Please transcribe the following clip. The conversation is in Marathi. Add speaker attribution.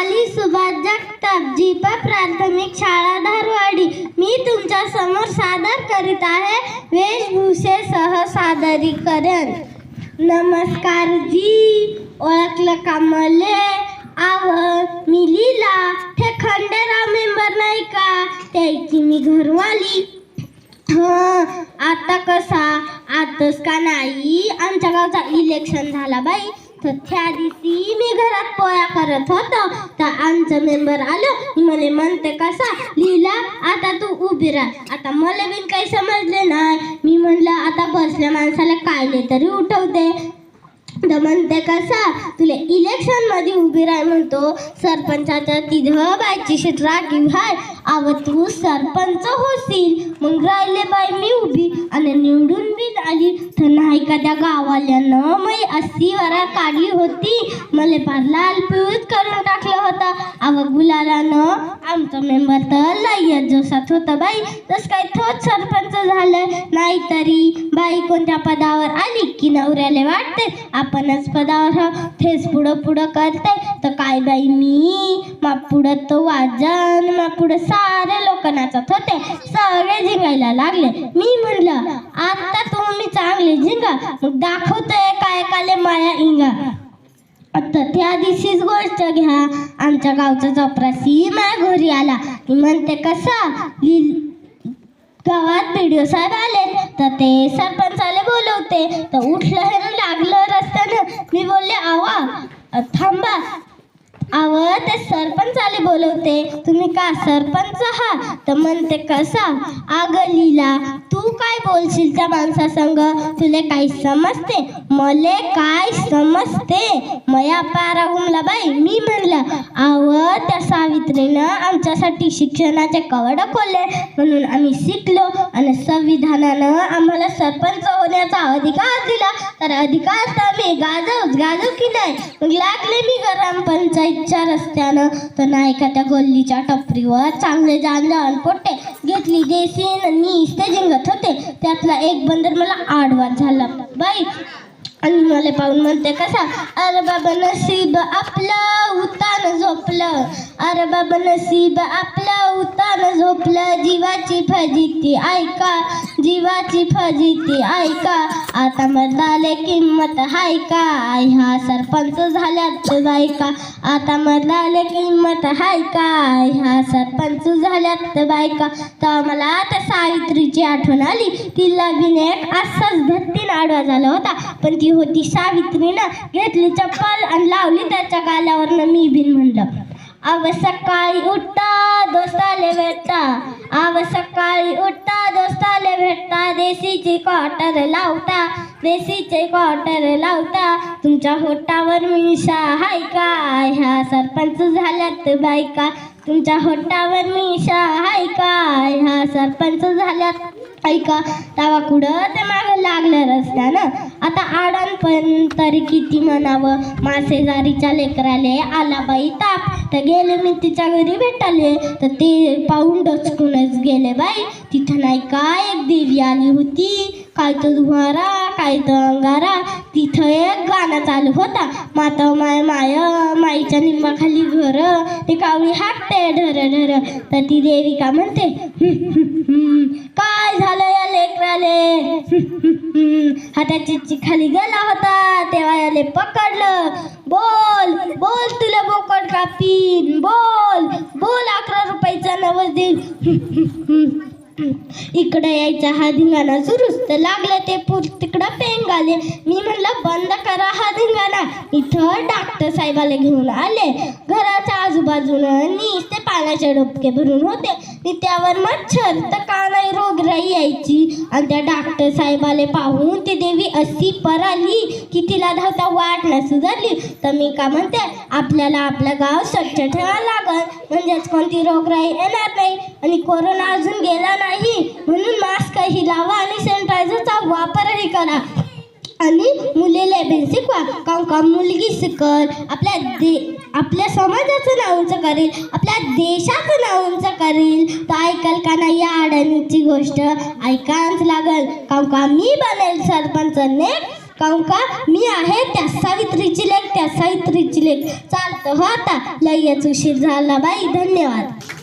Speaker 1: आली सुभाष जगताप, जीपा प्राथमिक शाळा धारवाडी. मी तुमच्या समोर सादर करीत आहे वेशभूषेसह सादरीकरण. नमस्कार जी, ओळखलं का मले? मी लीला, हे खंडेराव मेंबर नाही का, त्याची मी घरवाली. आता कसा आताच का नाही, आमच्या गावचा इलेक्शन झाला बाई. तर त्या दिवशी मी घरात पोळ्या करत होतो, तर आमचं मेंबर आलं. मला म्हणते कसा लीला, आता तू उभी राह. आता मला बिन काही समजले नाही. मी म्हणलं आता बसल्या माणसाला काय तरी उठवते. तर म्हणते कसा तुला इलेक्शन मध्ये उभी राह म्हणतो. सरपंचाच्या तिथं बायची शीट राखीव हाय, अव तू सरपंच होशील. मग राहिले बाई मी उभी आणि निवडून बी आली. तर नाही का त्या गावाल्यानं मी 80 वरा काढली होती. मला फार लाल पिवळीत करून टाकलं होतं. अव गुलालानं आमचा मेंबर तर लय जोशात होता बाई. तस काय थोच सरपंच झालं. नाहीतरी बाई कोणत्या पदावर आली की नवऱ्याला वाटते आपणच पदावर फेस पुढं पुढं करते. तर काय बाई मी मा पुढं तो वाजन, मा पुढं सारे लोक नाचत होते, सगळे झिंगायला लागले. मी म्हणलं आता तुम्ही चांगले झिंगा, मग दाखवतोय काय काले माया इंगा. आता त्या दिवशीच गोष्ट घ्या, आमच्या गावचा चपरासी माझ्या घरी आला. मी म्हणते कसा गावात बीडीओ साहेब आले, तर ते सरपंचाला बोलवते. तर उठलं हे लागलं रस्त्यानं. मी बोलले आवा थांबा, अव ते सरपंचाला बोलवते. तुम्ही का सरपंच हा? तर म्हणते कसा अगं लीला, तू काय बोलशील त्या माणसा संग, तुले काही समजते? मले काय समजते, मया पारा घुमला बाई. मी म्हणलं अव त्या सावित्रीनं आमच्यासाठी शिक्षणाचे कवड खोलले, म्हणून आम्ही शिकलो आणि संविधानानं आम्हाला सरपंच होण्याचा अधिकार दिला. तर अधिकार तर आम्ही गाजव की नाही. मग लागले मी ग्रामपंचायतच्या रस्त्यानं. तर नाही का त्या गल्लीच्या टपरीवर चांगले जाण पोटे घेतली देशीन नीसते जिंगत होते. त्यातला एक बंदर मला आडवा झाला बाई. आणि मला पाहून म्हणते कसा अरे बाबा नशीब आपलं उतान झोपलं, अरे बाबा नशीब आपलं उतान झोपलं. जीवाची फजिती ऐका, जीवाची फजिती ऐका. आता मरदाले किंमत हाय का, ह्या सरपंच झाल्यात बायका. आता मरदाले किंमत हाय का, ह्या सरपंच झाल्यात बायका. तर मला त्या सावित्रीची आठवण आली. तिला बिन एक असाच धत्तीन आडवा झाला होता, पण ती होती सावित्रीनं घेतली चप्पल आणि लावली त्याच्या गाल्यावरनं. मी बिन म्हणलं अव सकाळी उठता दोस्ताले भेटता, अव सकाळी उठता दोस्ताले भेटता. देशीचे क्वार्टर लावता, देशीचे क्वार्टर लावता. तुमच्या होटावर मिशा हाय का, ह्या सरपंच झाल्यात बायका. तुमच्या होटावर मिशा हाय का, ह्या सरपंच झाल्यात ऐका. तवा कुठं ते मागं लागलं रस्त्यानं. आता आडण पण तरी किती म्हणावं. मासेजारीच्या लेकराले आला बाई ताप. तर गेले मी तिच्या घरी भेटाले, तर ते पाहून डचकूनच गेले बाई. तिथं नाही काय एक देवी आली होती, काय तो धुवारा काय तो अंगारा. तिथं एक गाणं चालू होता, माता माय माय माईच्या निंबाखाली घर, ते कावळी हाकते ढर ढर. तर ती देवी का म्हणते काय झालं या लेकराले. हाताची खाली गेला होता, तेव्हा याले पकडलं. बोल बोल तुला बोकड कापीन, बोल बोल 11 रुपयाचा नवस देईल. इकडे यायचा हा धिंगाणा सुरूच. तर लागलं ते तिकडं पेंग आले. मी म्हणलं बंद करा हा धिंगाणा. इथं डॉक्टर साहेबाला घेऊन आले. घराच्या आजूबाजूनं नुसते पाण्याचे डोबके भरून होते. त्यावर मच्छर तर का नाही रोगराई यायची. आणि त्या डॉक्टर साहेबाला पाहून ती देवी अशी पराली की तिला धावता वाट न सुधारली. तर मी का म्हणते आपल्याला आपलं गाव स्वच्छ ठेवावं लागल, म्हणजेच कोणती रोगराई येणार नाही. आणि कोरोना अजून गेला नाही, म्हणून मास्कही लावा आणि सॅनिटायझरचा वापरही करा. आणि मुलीला बी शिकवा, काऊन का मुलगी शिकल आपल्या समाजाचं नाव उंच करेल, आपल्या देशाचं नाव उंच करेल. तर ऐकल का नाही या अडणीची गोष्ट ऐकाच लागल. काऊन का मी बनेल सरपंच नेक्स्ट काहून का मी आहे त्या सावित्रीची लेक, त्या सावित्रीची लेक. चालतं हो आता, लगेच उशीर झाला बाई. धन्यवाद.